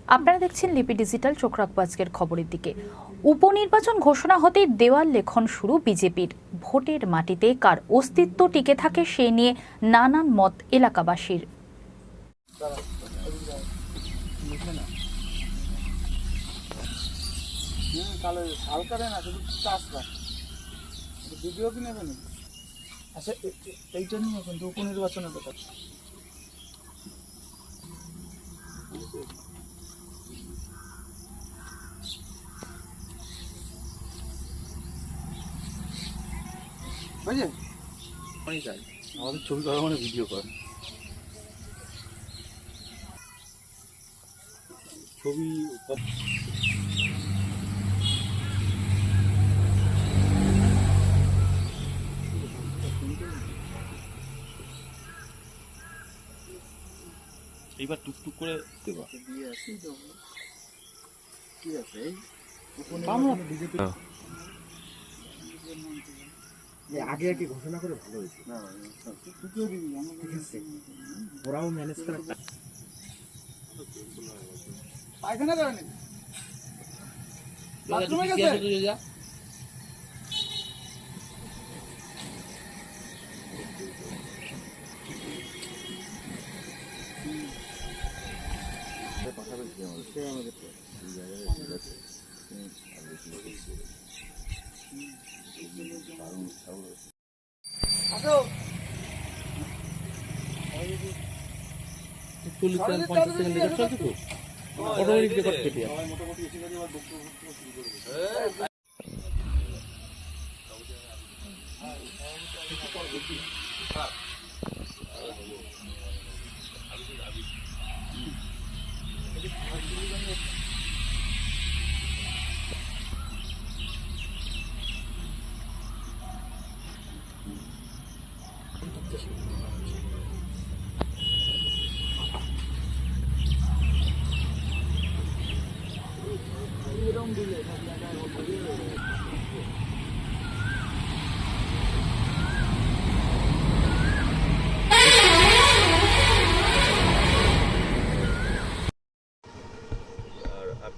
আপনারা দেখছেন লিপি ডিজিটাল। চোখ রাখবো আজকের খবরের দিকে। উপনির্বাচন ঘোষণা হতেই দেওয়াল লেখন শুরু বিজেপির। ভোটের মাটিতে কার অস্তিত্ব টিকে থাকে সেই নিয়ে নানান মত এলাকাবাসীর। আচ্ছা, এইটা নিয়ে কিন্তু উপনির্বাচনের কথা বুঝলেন। আমাদের ছবি করা মানে ভিডিও করা, ছবি এইবার টুকটুক করে দেবা। ঠিক আছে, বিজেপি আগে আগে ঘোষণা করে ভালো হয়েছে। ওরাও ম্যানেজ করে পায়খানা করেনি, বাথরুমে গেছে। আসো, 40-50 সেকেন্ড রেকর্ড চলছে তো, অটোমেটিক রেকর্ড কেটে যাবে।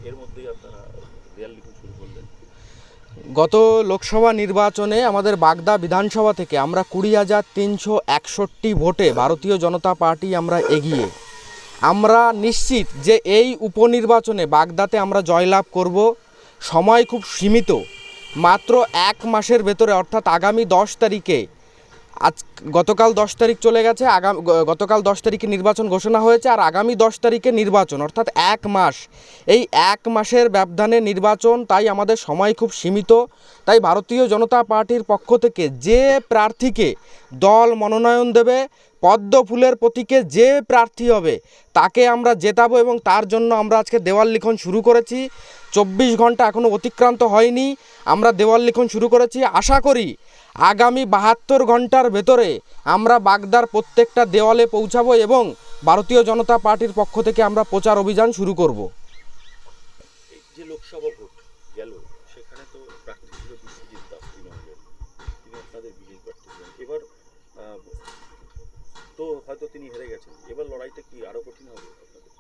এর মধ্যেই আপনারা রিয়াল লিখন শুরু করলেন। গত লোকসভা নির্বাচনে আমাদের বাগদা বিধানসভা থেকে আমরা 20,361 ভোটে ভারতীয় জনতা পার্টি আমরা এগিয়ে। আমরা নিশ্চিত যে এই উপনির্বাচনে বাগদাতে আমরা জয়লাভ করব। সময় খুব সীমিত, মাত্র 1 মাসের ভেতরে, অর্থাৎ আগামী 10 তারিখে, গতকাল 10 তারিখ চলে গেছে, গতকাল 10 তারিখে নির্বাচন ঘোষণা হয়েছে, আর আগামী 10 তারিখে নির্বাচন, অর্থাৎ 1 মাস। এই 1 মাসের ব্যবধানে নির্বাচন, তাই আমাদের সময় খুব সীমিত। তাই ভারতীয় জনতা পার্টির পক্ষ থেকে যে প্রার্থীকে দল মনোনয়ন দেবে, পদ্ম ফুলের প্রতীকে যে প্রার্থী হবে তাকে আমরা জেতাবো, এবং তার জন্য আমরা আজকে দেওয়াল লিখন শুরু করেছি। 24 ঘন্টা এখনও অতিক্রান্ত হয়নি, আমরা দেওয়াল লিখন শুরু করেছি। আশা করি আগামী 72 ঘন্টার ভেতরে আমরা বাগদার প্রত্যেকটা দেওয়ালে পৌঁছাবো এবং ভারতীয় জনতা পার্টির পক্ষ থেকে আমরা প্রচার অভিযান শুরু করব। এই যে লোকসভা ভোট গেল, সেখানে তো প্রার্থী ছিল বিশ্বজিৎ দাস তৃণমূলের, তিনি আপনাদের বিজেপি প্রার্থী ছিলেন। এবার তো হয়তো তিনি হেরে গেছেন, এবার লড়াইটা কি আরো কঠিন হবে আপনাদের?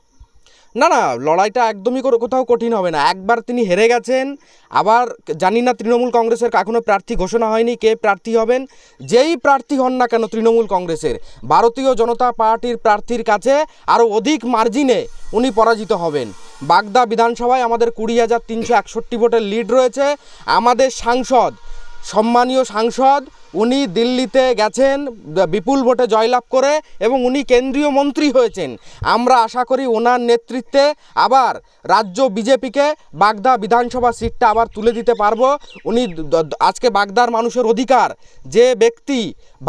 না না, লড়াইটা একদমই কোথাও কঠিন হবে না। একবার তিনি হেরে গেছেন, আবার জানি না তৃণমূল কংগ্রেসের এখনও প্রার্থী ঘোষণা হয়নি কে প্রার্থী হবেন। যেই প্রার্থী হন না কেন তৃণমূল কংগ্রেসের, ভারতীয় জনতা পার্টির প্রার্থীর কাছে আরও অধিক মার্জিনে উনি পরাজিত হবেন। বাগদা বিধানসভায় আমাদের 20,361 ভোটের লিড রয়েছে। আমাদের সাংসদ, সম্মানীয় সাংসদ, উনি দিল্লিতে গেছেন বিপুল ভোটে জয়লাভ করে এবং উনি কেন্দ্রীয় মন্ত্রী হয়েছেন। আমরা আশা করি ওনার নেতৃত্বে আবার রাজ্য বিজেপিকে বাগদা বিধানসভা সিটটা আবার তুলে দিতে পারবো। উনি আজকে বাগদার মানুষের অধিকার, যে ব্যক্তি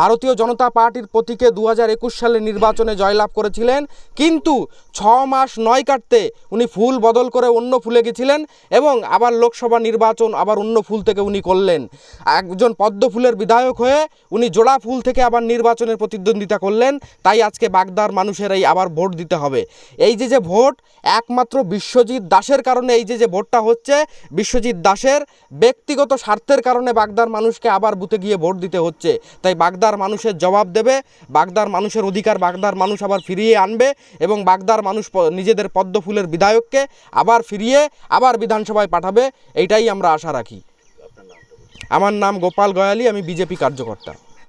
ভারতীয় জনতা পার্টির প্রতীকে 2021 সালে নির্বাচনে জয়লাভ করেছিলেন, কিন্তু 6 মাস নয় কাটতে উনি ফুল বদল করে অন্য ফুলে গেছিলেন এবং আবার লোকসভা নির্বাচন আবার অন্য ফুল থেকে উনি করলেন। একজন পদ্ম ফুলের বিধায়ক বিধায়ক হয়ে উনি জোড়া ফুল থেকে আবার নির্বাচনের প্রতিদ্বন্দ্বিতা করলেন। তাই আজকে বাগদার মানুষের এই আবার ভোট দিতে হবে। এই যে ভোট একমাত্র বিশ্বজিৎ দাসের কারণে এই যে ভোটটা হচ্ছে, বিশ্বজিৎ দাসের ব্যক্তিগত স্বার্থের কারণে বাগদার মানুষকে আবার বুথে গিয়ে ভোট দিতে হচ্ছে। তাই বাগদার মানুষের জবাব দেবে, বাগদার মানুষের অধিকার বাগদার মানুষ আবার ফিরিয়ে আনবে এবং বাগদার মানুষ নিজেদের পদ্মফুলের বিধায়ককে আবার ফিরিয়ে আবার বিধানসভায় পাঠাবে। এইটাই আমরা আশা রাখি। আপনার নামটা বলুন। আমার নাম গোপাল গয়ালি, আমি বিজেপি কার্যকর্তা।